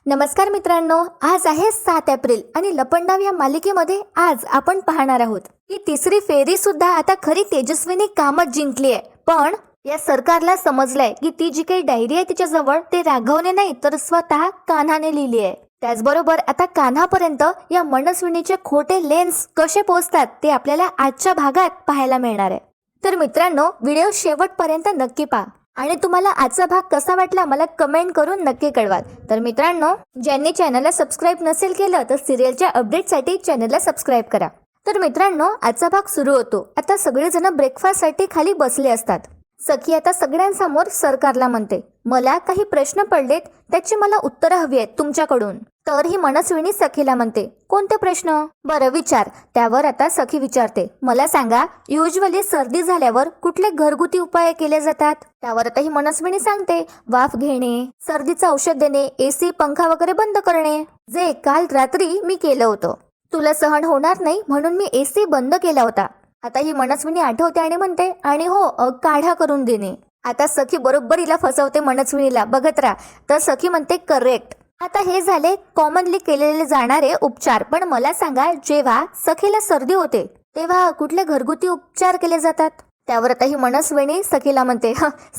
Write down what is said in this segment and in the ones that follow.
नमस्कार मित्रांनो, आज आहे 7 एप्रिल आणि लपंडाव या मालिकेमध्ये आज आपण पाहणार आहोत की तिसरी फेरी सुद्धा आता खरी तेजस्विनी कामत जिंकली आहे. पण या सरकारला समजलंय की ती जी काही डायरी आहे तिच्याजवळ ते राघवने नाही तर स्वतः कान्हाने लिहिली आहे. त्याचबरोबर आता कान्हापर्यंत या मनस्विनीचे खोटे लेन्स कसे पोहोचतात ते आपल्याला आजच्या भागात पाहायला मिळणार आहे. तर मित्रांनो, व्हिडिओ शेवटपर्यंत नक्की पहा आणि तुम्हाला आजचा भाग कसा वाटला मला कमेंट करून नक्की कळवा. तर मित्रांनो, ज्यांनी चॅनलला सबस्क्राईब नसेल केलं तर सिरियलच्या अपडेटसाठी चॅनलला सबस्क्राईब करा. तर मित्रांनो, आजचा भाग सुरू होतो. आता सगळेजण ब्रेकफास्टसाठी खाली बसले असतात. सखी आता सगळ्यांसमोर सरकारला म्हणते, मला काही प्रश्न पडलेत, त्याची मला उत्तरं हवी आहेत तुमच्याकडून. तर ही मनस्विनी सखीला म्हणते, कोणते प्रश्न? बरं विचार. त्यावर आता सखी विचारते, मला सांगा, युजली सर्दी झाल्यावर कुठले घरगुती उपाय केले जातात? त्यावर आता ही मनस्विनी सांगते, वाफ घेणे, सर्दीचं औषध देणे, एसी पंखा वगैरे बंद करणे, जे काल रात्री मी केलं होतं. तुला सहन होणार नाही म्हणून मी एसी बंद केला होता. आता ही मनस्विनी आठवते आणि म्हणते, आणि हो, काढा करून देणे. आता सखी बरोबर हिला फसवते मनस्विनीला, बघत राहा. तर सखी म्हणते, करेक्ट. आता हे झाले कॉमनली केलेले जाणारे उपचार. पण मला सांगा, जेव्हा सखीला सर्दी होते तेव्हा कुठले घरगुती उपचार केले जातात? त्यावर आता ही मनस्विनी सखीला म्हणते,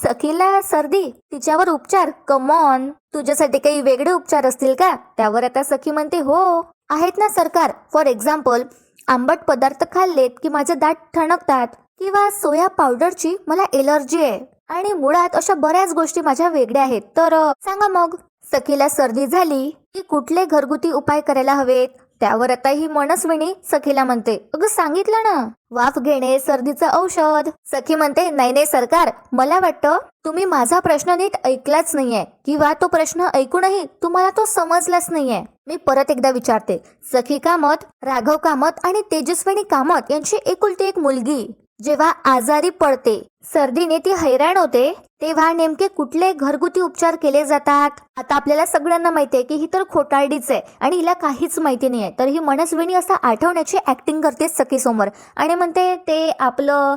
सखीला सर्दी, तिच्यावर उपचार? कमॉन, तुझ्यासाठी काही वेगळे उपचार असतील का? त्यावर आता सखी म्हणते, हो आहेत ना सरकार. फॉर एक्झाम्पल, आंबट पदार्थ खाल्लेत की माझे दात ठणकतात, किंवा सोया पावडरची मला एलर्जी आहे, आणि मुळात अशा बऱ्याच गोष्टी माझ्या वेगळ्या आहेत. तर सांगा मग, सखीला सर्दी झाली की कुठले घरगुती उपाय करायला हवेत? त्यावर आता ही मनस्विनी सखीला म्हणते, अगं सांगितलं ना, वाफ घेणे, सर्दीचं औषध. सखी म्हणते, नाही नाही सरकार, मला वाटतं तुम्ही माझा प्रश्न नीट ऐकलाच नाहीये, किंवा तो प्रश्न ऐकूनही तुम्हाला तो समजलाच नाहीये. मी परत एकदा विचारते. सखी कामत, राघव कामत आणि तेजस्विनी कामत यांची एकुलती एक मुलगी जेव्हा आजारी पडते, सर्दीने ती हैराण होते, तेव्हा नेमके कुठले घरगुती उपचार केले जातात? आता आपल्याला सगळ्यांना माहितीये की ही तर खोटारडीच आहे आणि हिला काहीच माहिती नाहीये. तर ही मनस्विनी असं आठवण्याची ऍक्टिंग करते सखी समोर आणि म्हणते, ते आपलं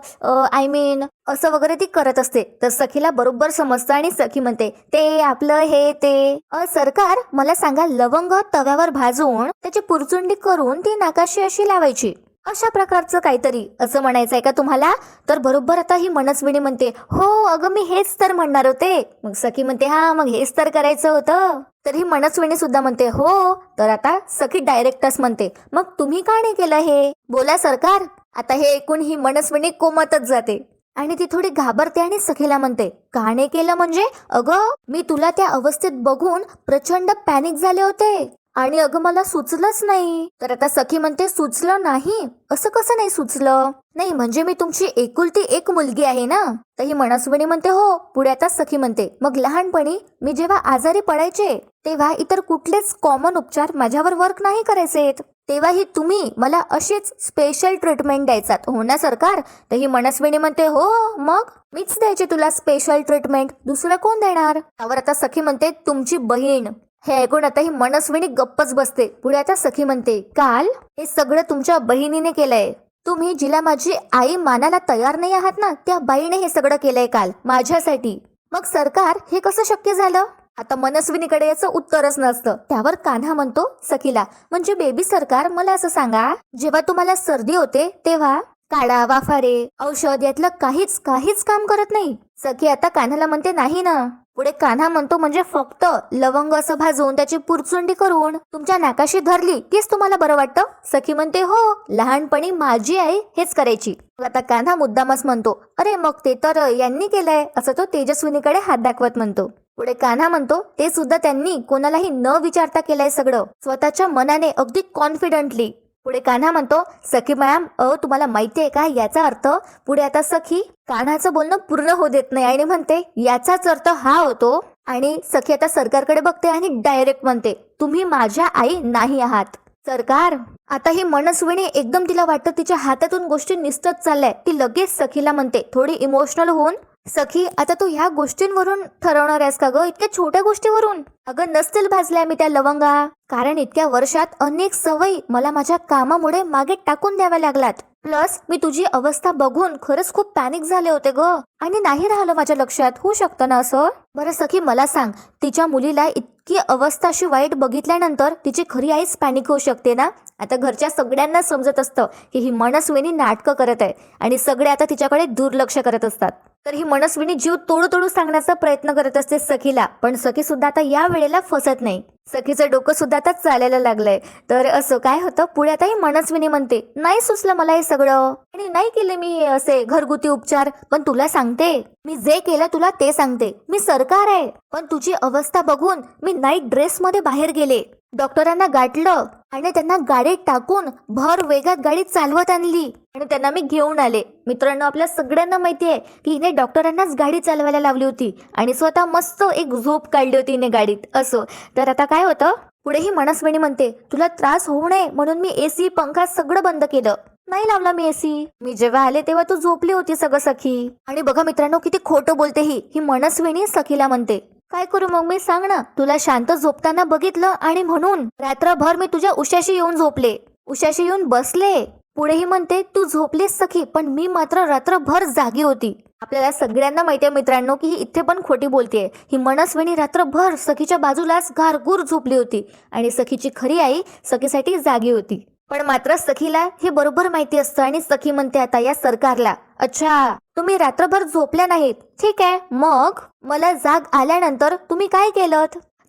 आय मीन असं वगैरे ती करत असते. तर सखीला बरोबर समजतं आणि सखी म्हणते, ते आपलं हे ते. सरकार, मला सांगा, लवंग तव्यावर भाजून त्याची पुरचुंडी करून ती नाकाशी अशी लावायची, अशा प्रकारचं काहीतरी असं म्हणायचंय का तुम्हाला? तर बरोबर आता ही मनस्विनी म्हणते, हो अगं मी हेच तर म्हणणार होते. मग सखी म्हणते, हा मग हेच तर करायचं होतं. तर ही मनस्विनी सुद्धा म्हणते, हो. तर आता सखी डायरेक्टच म्हणते, मग तुम्ही का नाही केलं हे? बोला सरकार. आता हे ऐकून ही मनस्विनी कोमातच जाते आणि ती थोडी घाबरते आणि सखीला म्हणते, का नाही केलं म्हणजे? अगं मी तुला त्या अवस्थेत बघून प्रचंड पॅनिक झाले होते आणि अगं मला सुचलंच नाही. तर आता सखी म्हणते, सुचलं नाही? असं कसं नाही सुचलं? नाही म्हणजे मी तुमची एकुलती एक मुलगी आहे ना. तर ही मनस्विनी म्हणते, हो. पुढे आता सखी म्हणते, मग लहानपणी मी जेव्हा आजारी पडायचे तेव्हा इतर कुठलेच कॉमन उपचार माझ्यावर वर्क नाही करायचेत, तेव्हाही तुम्ही मला अशीच स्पेशल ट्रीटमेंट द्यायचात, हो ना सरकार? तर ही मनस्विनी म्हणते, हो मग मीच द्यायची तुला स्पेशल ट्रीटमेंट, दुसरं कोण देणार? त्यावर आता सखी म्हणते, तुमची बहीण. हे ऐकून आता ही मनस्विनी गप्पच बसते. पुढे आता सखी म्हणते, काल हे सगळं तुमच्या बहिणीने केलंय. तुम्ही जिला माझी आई मानायला तयार नाही आहात ना, त्या बाईने हे सगळं केलंय काल माझ्यासाठी. मग सरकार, हे कसं शक्य झालं? आता मनस्विनीकडे याचं उत्तरच नसतं. त्यावर कान्हा म्हणतो सखीला, म्हणजे बेबी सरकार, मला असं सांगा, जेव्हा तुम्हाला सर्दी होते तेव्हा काढा, वाफारे, औषध यातलं काहीच काम करत नाही? सखी आता कान्हाला म्हणते, नाही ना. पुढे कान्हा म्हणतो, म्हणजे फक्त लवंग असं भाजून त्याची पुरचुंडी करून तुमच्या नाकाशी धरली कीच तुम्हाला बरं वाटतं? सखी म्हणते, हो, लहानपणी माझी आई हेच करायची. आता कान्हा मुद्दामच म्हणतो, अरे मग ते तर यांनी केलंय, असं तो तेजस्विनीकडे हात दाखवत म्हणतो. पुढे कान्हा म्हणतो, ते सुद्धा त्यांनी कोणालाही न विचारता केलंय सगळं, स्वतःच्या मनाने, अगदी कॉन्फिडंटली. पुढे कान्हा म्हणतो, सखी मॅम, तुम्हाला माहितीये का याचा अर्थ? पुढे आता सखी कान्हाचं बोलणं पूर्ण होऊ देत नाही आणि म्हणते, याचाच अर्थ हा होतो. आणि सखी आता सरकारकडे बघते आणि डायरेक्ट म्हणते, तुम्ही माझ्या आई नाही आहात सरकार. आता ही मनस्विनी एकदम, तिला वाटतं तिच्या हातातून गोष्टी निसटत चालल्या. ती लगेच सखीला म्हणते, थोडी इमोशनल होऊन, सखी, आता तू ह्या गोष्टींवरून ठरवणार आहेस का ग? इतक्या छोट्या गोष्टीवरून? अगं नसतील भाजल्या मी त्या लवंगा, कारण इतक्या वर्षात अनेक सवयी मला माझ्या कामामुळे मागे टाकून द्याव्या लागलात. प्लस मी तुझी अवस्था बघून खरंच खूप पॅनिक झाले होते ग, आणि नाही राहिलं माझ्या लक्षात. होऊ शकतं ना असं? बरं सखी, मला सांग, तिच्या मुलीला इतकी अवस्था अशी वाईट बघितल्यानंतर तिची खरी आईच पॅनिक होऊ शकते ना? आता घरच्या सगळ्यांना समजत असतं की ही मनस्विनी नाटकं करत आहे आणि सगळे आता तिच्याकडे दुर्लक्ष करत असतात. तर ही मनस्विनी जीव तोडू तोडू सांगण्याचा प्रयत्न करत असते सखीला, पण सखी सुद्धा आता या वेळेला फसत नाही. सखीचं डोकं सुद्धा आता चालायला लागलंय. तर असं काय होतं पुढे, आता ही मनस्विनी म्हणते, नाही सुचलं मला हे सगळं, आणि नाही केले मी असे घरगुती उपचार, पण तुला सांगते, मी जे केलं तुला ते सांगते. मी सरकार आहे, पण तुझी अवस्था बघून मी नाईट ड्रेसमध्ये बाहेर गेले, डॉक्टरांना गाठलं आणि त्यांना गाडीत टाकून भर वेगात गाडी चालवत आणली आणि त्यांना मी घेऊन आले. मित्रांनो, आपल्या सगळ्यांना माहिती आहे की हिने डॉक्टरांनाच गाडी चालवायला लावली होती आणि स्वतः मस्त एक झोप काढली होती हिने गाडीत. असो, तर आता काय होतं पुढे, ही मनस्विनी म्हणते, तुला त्रास होऊ नये म्हणून मी एसी पंखा सगळं बंद केलं, नाही लावला मी एसी. मी जेव्हा आले तेव्हा तू झोपली होती सगळं सखी. आणि बघा मित्रांनो, किती खोटं बोलते ही मनस्विनी सखीला म्हणते. काय करू मग मी, सांग ना? तुला शांत झोपताना बघितलं आणि म्हणून रात्रभर मी तुझ्या उशाशी येऊन झोपले, उशाशी येऊन बसले. पुढेही म्हणते, तू झोपलीस सखी, पण मी मात्र रात्रभर जागी होती. आपल्याला सगळ्यांना माहिती आहे मित्रांनो की ही इथे पण खोटी बोलतेय. ही मनस्विनी रात्रभर सखीच्या बाजूलाच गारगूर झोपली होती आणि सखीची खरी आई सखीसाठी जागी होती. पण मात्र सखीला हे बरोबर माहिती असतं आणि सखी म्हणते आता या सरकारला, अच्छा तुम्ही रात्रभर झोपल्या नाहीत, ठीक आहे, मग मला जाग आल्यानंतर तुम्ही काय केलं?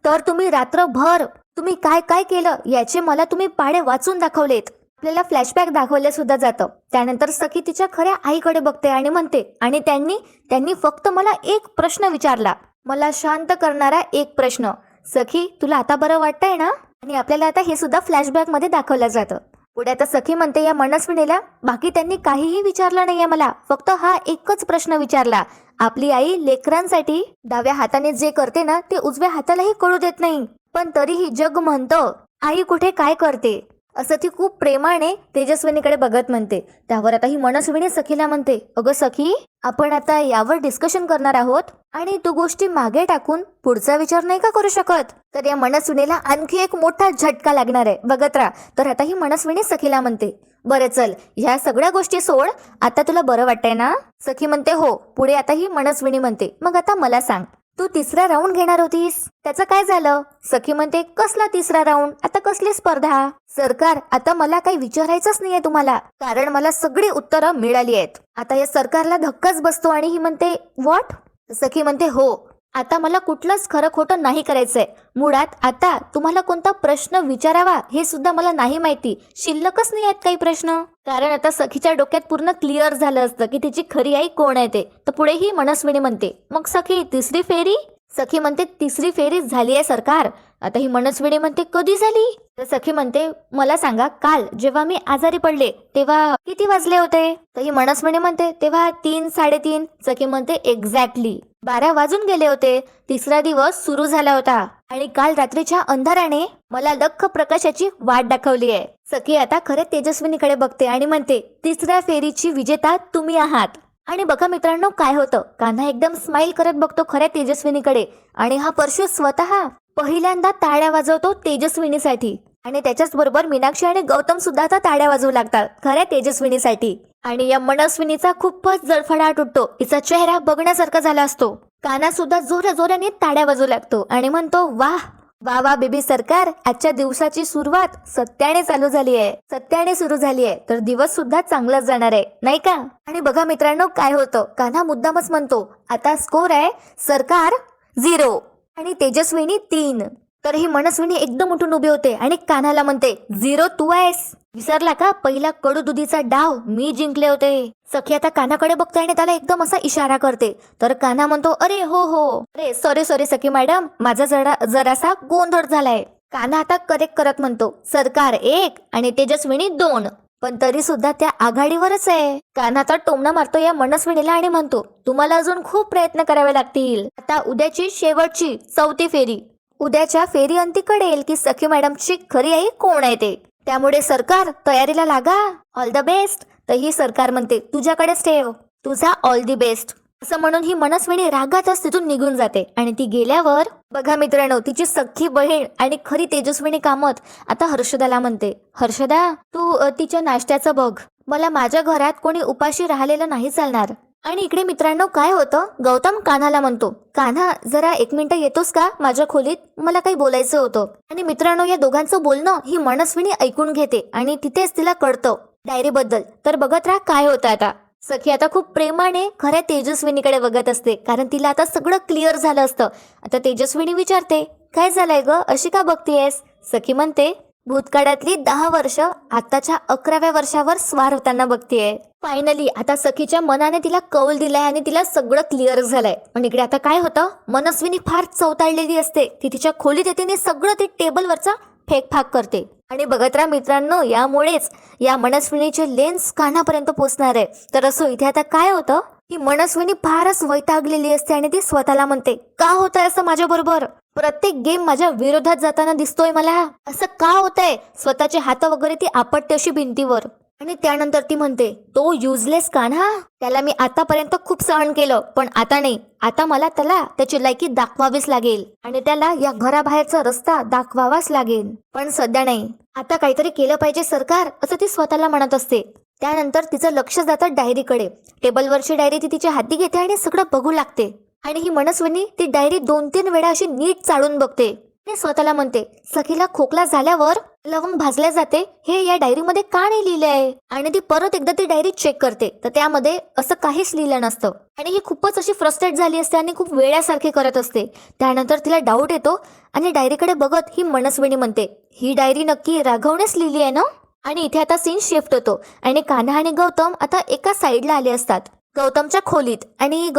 तर तुम्ही रात्रभर तुम्ही काय काय केलं याचे मला तुम्ही पाढे वाचून दाखवलेत. आपल्याला फ्लॅशबॅक दाखवले सुद्धा जातं. त्यानंतर सखी तिच्या खऱ्या आईकडे बघते आणि म्हणते, आणि त्यांनी फक्त मला एक प्रश्न विचारला, मला शांत करणारा एक प्रश्न. सखी, तुला आता बरं वाटतंय ना? आणि आपल्याला आता हे सुद्धा फ्लॅशबॅक मध्ये दाखवलं जातं. पुढे आता सखी म्हणते या मनस्विनीला, बाकी त्यांनी काहीही विचारलं नाहीये मला, फक्त हा एकच प्रश्न विचारला, आपली आई लेकरांसाठी डाव्या हाताने जे करते ना ते उजव्या हातालाही कळू देत नाही, पण तरीही जग म्हणतं आई कुठे काय करते, असं ती खूप प्रेमाने तेजस्विनीकडे बघत म्हणते. त्यावर आता ही मनस्विनी सखीला म्हणते, अगं सखी, आपण आता यावर डिस्कशन करणार आहोत आणि तू गोष्टी मागे टाकून पुढचा विचार नाही का करू शकत? तर या मनस्विनीला आणखी एक मोठा झटका लागणार आहे, बघत राहा. तर आता ही मनस्विनी सखीला म्हणते, बरं चल, ह्या सगळ्या गोष्टी सोड, आता तुला बरं वाटतंय ना? सखी म्हणते हो. पुढे आता ही मनस्विनी म्हणते, मग आता मला सांग, तू तिसरा राऊंड घेणार होतीस, त्याचं काय झालं? सखी म्हणते, कसला तिसरा राऊंड? आता कसली स्पर्धा? सरकार, आता मला काही विचारायचंच नाहीये तुम्हाला, कारण मला सगळी उत्तरं मिळाली आहेत. आता या सरकारला धक्काच बसतो आणि ही म्हणते, व्हॉट? सखी म्हणते, हो, आता मला कुठलंच खरं खोटं नाही करायचंय. मुळात आता तुम्हाला कोणता प्रश्न विचारावा हे सुद्धा मला नाही माहिती, शिल्लकच नाही आहेत काही प्रश्न. कारण आता सखीच्या डोक्यात पूर्ण क्लिअर झालं असतं की तिची खरी आई कोण आहे ते. तर पुढे ही मनस्विनी म्हणते, मग सखी तिसरी फेरी? सखी म्हणते, तिसरी फेरी झाली आहे सरकार. आता ही मनस्विनी म्हणते, कधी झाली? तर सखी म्हणते, मला सांगा, काल जेव्हा मी आजारी पडले तेव्हा किती वाजले होते? तर ही मनस्विनी म्हणते, तेव्हा 3, 3:30. सखी म्हणते, एक्झॅक्टली 12 वाजून गेले होते. तिसरा दिवस सुरू झाला होता आणि काल रात्रीच्या अंधाराने मला लख्ख प्रकाशाची वाट दाखवली आहे. सखी आता खरे तेजस्विनीकडे बघते आणि म्हणते, तिसऱ्या फेरीची विजेता तुम्ही आहात. आणि बघा मित्रांनो, काय होतं, कान्हा एकदम स्माइल करत बघतो खऱ्या तेजस्विनीकडे आणि हा परशु स्वतः पहिल्यांदा टाळ्या वाजवतो तेजस्विनीसाठी. आणि त्याच्याच बरोबर मीनाक्षी आणि गौतम सुद्धा आता टाळ्या वाजवू लागतात खऱ्या तेजस्विनीसाठी. आणि या मनस्विनीचा खूपच जळफळाट उठतो, तिचा चेहरा बघण्यासारखा झाला असतो. कान्हा सुद्धा जोराने टाळ्या वाजवू लागतो आणि म्हणतो, वाह वा वा बेबी सरकार, आजच्या दिवसाची सुरुवात सत्याने चालू झाली आहे, सत्याने सुरू झाली आहे, तर दिवस सुद्धा चांगलाच जाणार आहे, नाही का? आणि बघा मित्रांनो, काय होतं, कान्हा मुद्दामच म्हणतो, आता स्कोर आहे सरकार 0 आणि तेजस्विनी 3. तर ही मनस्विनी एकदम उठून उभी होते आणि कान्हाला म्हणते, 0 तू आहेस, विसरला का? पहिला कडू दुधीचा डाव मी जिंकले होते. सखी आता कान्हाकडे बघते आणि त्याला एकदम असा इशारा करते. तर कान्हा म्हणतो, अरे हो, अरे सॉरी सखी मॅडम, माझा जरासा गोंधळ झालाय. कान्हा आता करेक्ट करत म्हणतो, सरकार 1 आणि तेजस्विनी 2, पण तरी सुद्धा त्या आघाडीवरच आहे. कान्हा तर टोमणा मारतो या मनस्विनीला आणि म्हणतो, तुम्हाला अजून खूप प्रयत्न करावे लागतील. आता उद्याची शेवटची 4थी फेरी, उद्याच्या फेरी अंती कळेल की सखी मॅडमची खरी आई कोण आहे ते. त्यामुळे सरकार तयारीला लागा, ऑल द बेस्ट. तर ही सरकार म्हणते, तुझ्याकडेच ठेव, तुझा ऑल दी बेस्ट. असं म्हणून ही मनस्विनी रागातच तिथून निघून जाते आणि ती गेल्यावर बघा मित्रांनो, तिची सख्खी बहीण आणि खरी तेजस्विनी कामत आता हर्षदाला म्हणते, हर्षदा तू तिच्या नाश्त्याचं बघ, मला माझ्या घरात कोणी उपाशी राहिलेलं नाही चालणार. आणि इकडे मित्रांनो काय होतं, गौतम कान्हाला म्हणतो, कान्हा जरा 1 मिनिट येतोस का माझ्या खोलीत, मला काही बोलायचं होतं. आणि मित्रांनो या दोघांचं बोलणं ही मनस्विनी ऐकून घेते आणि तिथेच तिला कळतं डायरी बद्दल. तर बघत राहा काय होतं आता. सखी आता खूप प्रेमाने खऱ्या तेजस्विनीकडे बघत असते, कारण तिला आता सगळं क्लिअर झालं असतं. आता तेजस्विनी विचारते, काय झालंय ग, अशी का बघतीयस? सखी म्हणते, भूतकाळातली 10 वर्ष आताच्या 11व्या वर्षावर स्वार होताना बघतीये. फायनली आता सखीच्या मनाने तिला कौल दिलाय आणि तिला सगळं क्लिअर झालंय. पण इकडे आता काय होतं, मनस्विनी फार चवताळलेली असते. ती तिच्या खोलीत येते आणि सगळं ते टेबलवरचा फेकफाक करते. आणि बघत राहा मित्रांनो, यामुळेच या मनस्विनीचे लेन्स कानापर्यंत पोहोचणार आहे. तर असो इथे आता काय होतं, ही मनस्विनी फारच वैतागलेली असते आणि ती स्वतःला म्हणते, का होतंय असं माझ्या बरोबर, प्रत्येक गेम माझ्या विरोधात जाताना दिसतोय मला, असं का होतंय. स्वतःचे हात वगैरे ती आपटते अशी भिंतीवर. आणि त्यानंतर ती म्हणते, तो युजलेस कान्हा, त्याला मी आतापर्यंत खूप सहन केलं, पण आता नाही. आता मला त्याला त्याची लायकी दाखवावीच लागेल आणि त्याला या घराबाहेरचा रस्ता दाखवावाच लागेल. पण सध्या नाही, आता काहीतरी केलं पाहिजे सरकार, असं ती स्वतःला म्हणत असते. त्यानंतर तिचं लक्ष जातं डायरीकडे. टेबलवरची डायरी ती तिच्या हाती घेते आणि सगळं बघू लागते. आणि ही मनस्विनी ती डायरी 2-3 वेळा अशी नीट चाळून बघते आणि स्वतःला म्हणते, सखीला खोकला झाल्यावर लवंग भाजल्या जाते, हे या डायरीमध्ये का नाही लिहिले आहे. आणि ती परत एकदा ती डायरी चेक करते, तर त्यामध्ये असं काहीच लिहिलं नसतं. आणि ही खूपच अशी फ्रस्ट्रेट झाली असते आणि खूप वेळासारखी करत असते. त्यानंतर तिला डाऊट येतो आणि डायरीकडे बघत ही मनस्विनी म्हणते, ही डायरी नक्की राघवनेच लिहिली आहे ना. आणि इथे आता सीन शिफ्ट होतो आणि कान्हा आणि गौतम आता एका साईडला आले असतात गौतमच्या खोलीत. आणि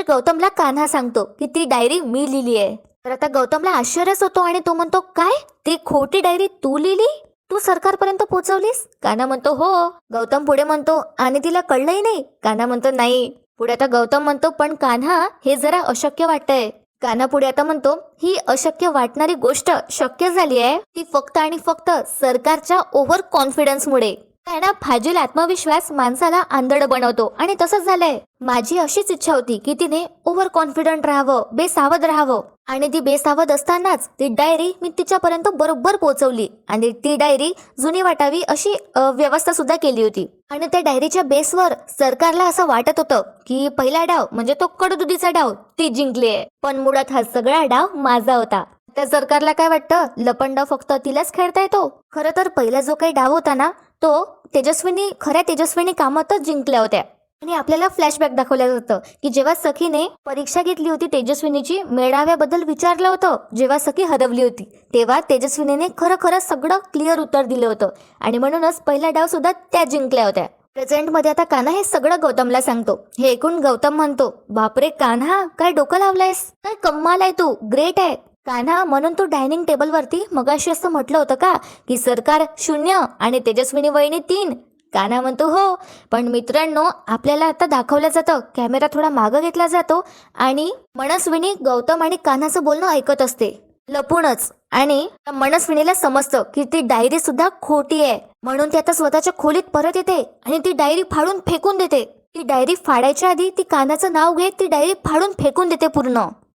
गौतमला कान्हा सांगतो की ती डायरी मी लिहिली आहे. तर आता गौतमला आश्चर्यच होतो आणि तो म्हणतो, काय, ती खोटी डायरी तू लिहिली, तू सरकारपर्यंत पोहोचवलीस? कान्हा म्हणतो, हो. गौतम पुढे म्हणतो, आणि तिला कळलंही नाही? कान्हा म्हणतो, नाही. पुढे आता गौतम म्हणतो, पण कान्हा हे जरा अशक्य वाटतंय. कान्हा पुढे आता म्हणतो, ही अशक्य वाटणारी गोष्ट शक्य झाली आहे ती फक्त आणि फक्त सरकारच्या ओव्हर कॉन्फिडन्समुळे. ना फाजील आत्मविश्वास माणसाला आंधळ बनवतो आणि तसंच झालंय. माझी अशीच इच्छा होती की तिने ओव्हर कॉन्फिडंट राहावं, बेसावध राहावं. आणि ती बेसावध असतानाच ती डायरी मी तिच्यापर्यंत बरोबर पोहोचवली आणि ती डायरी जुनी वाटावी अशी व्यवस्था सुद्धा केली होती. आणि त्या डायरीच्या बेसवर सरकारला असं वाटत होतं की पहिला डाव म्हणजे तो कडदुदीचा डाव ती जिंकली आहे, पण मुळात हा सगळा डाव माझा होता. त्या सरकारला काय वाटतं, लपंडाव फक्त तिलाच खेळता येतो. खरं तर पहिला जो काही डाव होता ना, तो खऱ्या तेजस्विनी कामतच जिंकल्या होत्या. आणि आपल्याला फ्लॅशबॅक दाखवलं जातं की जेव्हा सखीने परीक्षा घेतली होती तेजस्विनीची, मेळाव्याबद्दल विचारलं होतं, जेव्हा सखी हरवली होती तेव्हा तेजस्विनीने खरं सगळं क्लिअर उत्तर दिलं होतं आणि म्हणूनच पहिला डाव सुद्धा त्या जिंकल्या होत्या. प्रेझेंटमध्ये आता कान्हा हे सगळं गौतमला सांगतो. हे ऐकून गौतम म्हणतो, बापरे कान्हा, काय डोकं लावलंयस, काय कमाल आहे तू, ग्रेट आहे. कान्हा, म्हणून तू डायनिंग टेबलवरती मगाशी असं म्हटलं होतं का की सरकार 0 आणि तेजस्विनी वहिनी 3? कान्हा म्हणतो, हो. पण मित्रांनो, आपल्याला आता दाखवलं जातं, कॅमेरा थोडा मागं घेतला जातो आणि मनस्विनी गौतम आणि कान्हाचं बोलणं ऐकत असते लपूनच. आणि मनस्विनीला समजतं की ती डायरी सुद्धा खोटी आहे, म्हणून ती आता स्वतःच्या खोलीत परत येते आणि ती डायरी फाडून फेकून देते. ती डायरी फाडायच्या आधी ती कान्हाचं नाव घेत ती डायरी फाडून फेकून देते.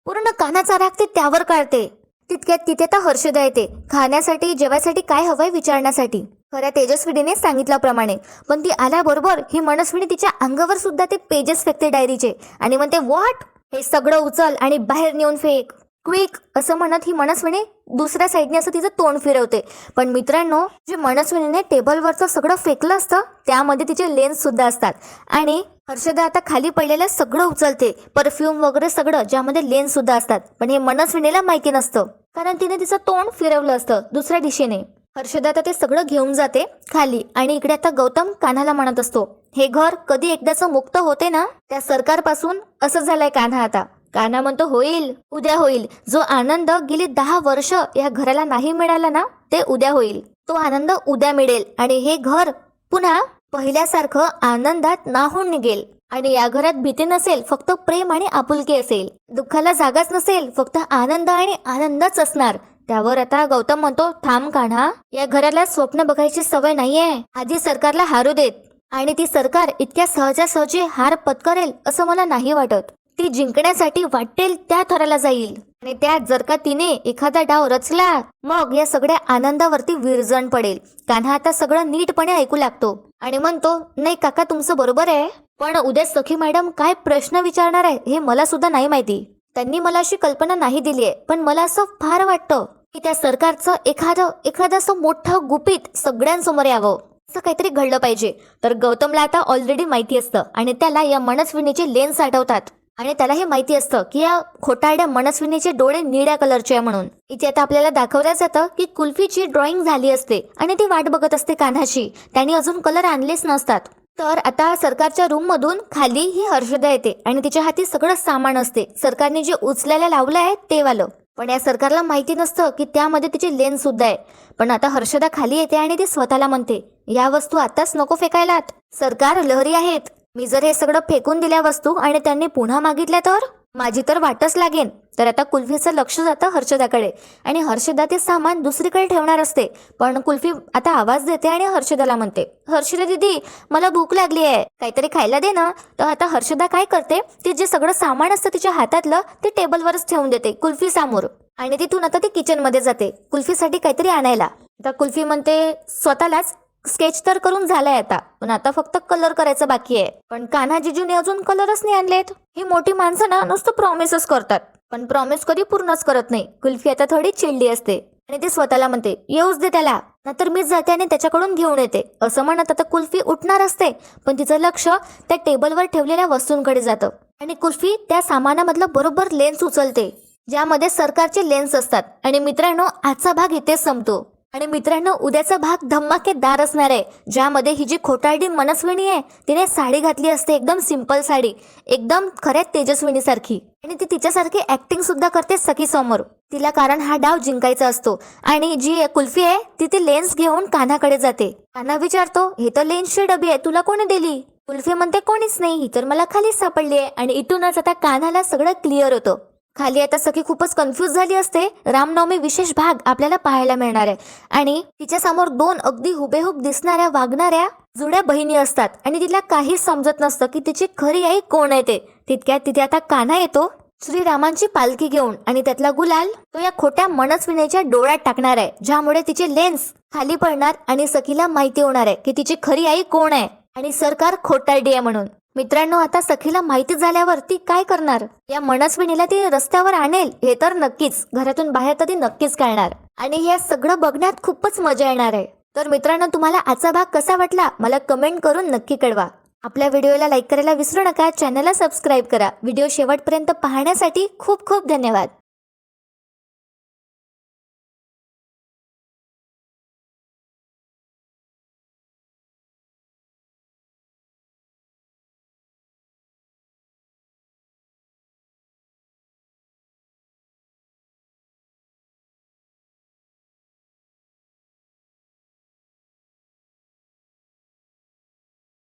पूर्ण कान्हाचा राग ती त्यावर काढते. तितक्यात तिथे तर हर्षदा येते खाण्यासाठी, जेवायसाठी काय हवंय विचारण्यासाठी, खऱ्या तेजस्विनीने सांगितल्याप्रमाणे. पण ती आल्याबरोबर ही मनस्विनी तिच्या अंगावर सुद्धा ते पेजेस फेकते डायरीचे आणि म्हणते, व्हॉट, हे सगळं उचल आणि बाहेर नेऊन फेक, क्विक, असं म्हणत ही मनस्विनी दुसऱ्या साईडने असं तिचं तोंड फिरवते. पण मित्रांनो, जे मनस्विनीने टेबलवरचं सगळं फेकलं असतं त्यामध्ये तिचे लेन्स सुद्धा असतात. आणि हर्षदा आता खाली पडलेलं सगळं उचलते, परफ्यूम वगैरे सगळं, ज्यामध्ये लेन्स सुद्धा असतात. पण हे मनस्विनीला माहिती नसतं, कारण तिने तिचं तोंड फिरवलं असतं दुसऱ्या दिशेने. हर्षदा आता ते सगळं घेऊन जाते खाली. आणि इकडे आता गौतम कान्हाला म्हणत असतो, हे घर कधी एकदाचं मुक्त होते ना त्या सरकारपासून, असं झालंय कान्हा आता. कान्हा म्हणतो, होईल, उद्या होईल. जो आनंद गेली 10 वर्ष या घराला नाही मिळाला ना, ते उद्या होईल. तो आनंद उद्या मिळेल आणि हे घर पुन्हा पहिल्यासारखं आनंदात नाहून निघेल. आणि या घरात भीती नसेल, फक्त प्रेम आणि आपुलकी असेल. दुःखाला जागाच नसेल, फक्त आनंद आणि आनंदच असणार. त्यावर आता गौतम म्हणतो, थांब कान्हा, या घराला स्वप्न बघायची सवय नाहीये, आधी सरकारला हारू देत आणि ती सरकार इतक्या सहजासहजी हार पत्करेल असं मला नाही वाटत. ती जिंकण्यासाठी वाटेल त्या थराला जाईल आणि त्यात जर का तिने एखादा डाव रचला मग या सगळ्या आनंदावरती विरजण पडेल. कान्हा आता सगळं नीटपणे ऐकू लागतो आणि म्हणतो, नाही काका तुमचं बरोबर आहे, पण उद्या सखी मॅडम काय प्रश्न विचारणार आहे हे मला सुद्धा नाही माहिती. त्यांनी मला अशी कल्पना नाही दिली आहे, पण मला असं फार वाटतं की त्या सरकारचं एखादं असं मोठं गुपित सगळ्यांसमोर यावं, असं काहीतरी घडलं पाहिजे. तर गौतमला आता ऑलरेडी माहिती असतं आणि त्याला या मनस्विनीचे लेन्स आठवतात आणि त्याला हे माहिती असतं की या खोटारड्या मनस्विनीचे डोळे निळ्या कलरचे आहे म्हणून. इथे आता आपल्याला दाखवलं जातं की कुल्फीची ड्रॉइंग झाली असते आणि ती वाट बघत असते कान्हाची. त्यांनी अजून कलर आणलेच नसतात. तर आता सरकारच्या रूम मधून खाली ही हर्षदा येते आणि तिच्या हाती सगळं सामान असते, सरकारने जे उचलायला लावलं आहे ते वालं. पण या सरकारला माहिती नसतं की त्यामध्ये तिची लेन्स सुद्धा आहे. पण आता हर्षदा खाली येते आणि ती स्वतःला म्हणते, या वस्तू आताच नको फेकायलात, सरकार लहरी आहेत. मी जर हे सगळं फेकून दिल्या वस्तू आणि त्यांनी पुन्हा मागितल्या तर माझी तर वाटच लागेल. तर आता कुल्फीचं लक्ष जातं हर्षदाकडे आणि हर्षदा ते सामान दुसरीकडे ठेवणार असते. पण कुल्फी आता आवाज देते आणि हर्षदाला म्हणते, हर्षदा दीदी मला भूक लागली आहे, काहीतरी खायला दे ना. तर आता हर्षदा काय करते, ती जे सगळं सामान असतं तिच्या हातातलं ते टेबलवरच ठेवून देते कुल्फी समोर आणि तिथून आता ती किचनमध्ये जाते कुल्फीसाठी काहीतरी आणायला. आता कुल्फी म्हणते, स्वतःलाच स्केच तर करून झालाय आता, पण आता फक्त कलर करायचं बाकी आहे. पण कान्हा जिजूने अजून कलरच नाही आणलेत. ही मोठी माणसं ना नुसतं प्रॉमिसच करतात पण प्रॉमिस कधी पूर्णच करत नाही. कुल्फी आता थोडी चिडली असते आणि ती स्वतःला म्हणते, येऊच दे त्याला, नाहीतर मीच जाते आणि त्याच्याकडून घेऊन येते. असं म्हणत आता कुल्फी उठणार असते पण तिचं लक्ष त्या टेबलवर ठेवलेल्या वस्तूंकडे जातं आणि कुल्फी त्या सामानामधलं बरोबर लेन्स उचलते ज्यामध्ये सरकारचे लेन्स असतात. आणि मित्रांनो, आजचा भाग इथेच संपतो आणि मित्रांनो उद्याचा भाग धमाकेदार असणार आहे, ज्यामध्ये ही जी खोटारडी मनस्विनी आहे तिने साडी घातली असते, एकदम सिंपल साडी, एकदम खऱ्यात तेजस्विनी सारखी, आणि ती तिच्यासारखी ऍक्टिंग सुद्धा करते सखी समोर. तिला कारण हा डाव जिंकायचा असतो. आणि जी कुल्फी आहे ती लेन्स घेऊन कान्हाकडे जाते. कान्हा विचारतो, हे तर लेन्सची डबी आहे, तुला कोणी दिली? कुल्फी म्हणते, कोणीच नाही, ही तर मला खालीच सापडली आहे. आणि इथूनच आता कान्हाला सगळं क्लिअर होतं. खाली आता सखी खूपच कन्फ्यूज झाली असते. रामनवमी विशेष भाग आपल्याला पाहायला मिळणार आहे आणि तिच्या समोर दोन अगदी हुबेहूब दिसणाऱ्या वागणाऱ्या जुळ्या बहिणी असतात आणि तिला काहीच समजत नसतं की तिची खरी आई कोण आहे ते. तितक्यात तिथे आता कान्हा येतो श्रीरामांची पालखी घेऊन आणि त्यातला गुलाल तो या खोट्या मनस्विनीच्या डोळ्यात टाकणार आहे, ज्यामुळे तिचे लेन्स खाली पडणार आणि सखीला माहिती होणार आहे की तिची खरी आई कोण आहे आणि सरकार खोटारडी आहे म्हणून. मित्रांनो, आता सखीला माहिती झाल्यावर ती काय करणार? या मनस्विनीला ती रस्त्यावर आणेल हे तर नक्कीच, घरातून बाहेर तर ती नक्कीच काढणार आणि हे सगळं बघण्यात खूपच मजा येणार आहे. तर मित्रांनो, तुम्हाला आजचा भाग कसा वाटला मला कमेंट करून नक्की कळवा. आपल्या व्हिडिओला लाईक करायला विसरू नका, चॅनलला सबस्क्राईब करा. व्हिडिओ शेवटपर्यंत पाहण्यासाठी खूप खूप धन्यवाद.